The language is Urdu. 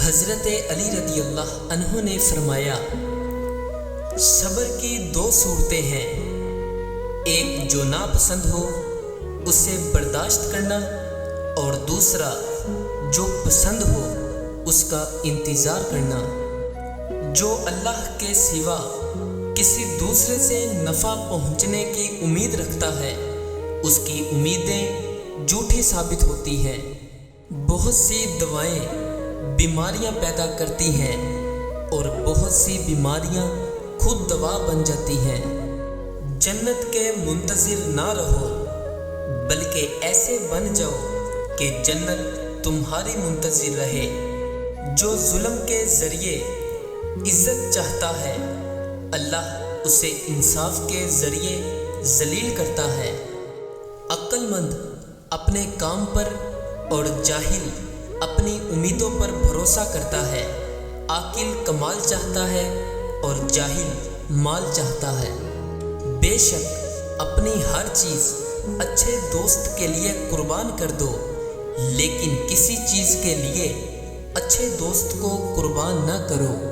حضرت علی رضی اللہ عنہ نے فرمایا، صبر کی دو صورتیں ہیں، ایک جو ناپسند ہو اسے برداشت کرنا، اور دوسرا جو پسند ہو اس کا انتظار کرنا۔ جو اللہ کے سوا کسی دوسرے سے نفع پہنچنے کی امید رکھتا ہے، اس کی امیدیں جھوٹی ثابت ہوتی ہیں۔ بہت سی دوائیں بیماریاں پیدا کرتی ہیں اور بہت سی بیماریاں خود دوا بن جاتی ہیں۔ جنت کے منتظر نہ رہو، بلکہ ایسے بن جاؤ کہ جنت تمہاری منتظر رہے۔ جو ظلم کے ذریعے عزت چاہتا ہے، اللہ اسے انصاف کے ذریعے ذلیل کرتا ہے۔ عقل مند اپنے کام پر اور جاہل اپنی امیدوں پر بھروسہ کرتا ہے۔ عاقل کمال چاہتا ہے اور جاہل مال چاہتا ہے۔ بے شک اپنی ہر چیز اچھے دوست کے لیے قربان کر دو، لیکن کسی چیز کے لیے اچھے دوست کو قربان نہ کرو۔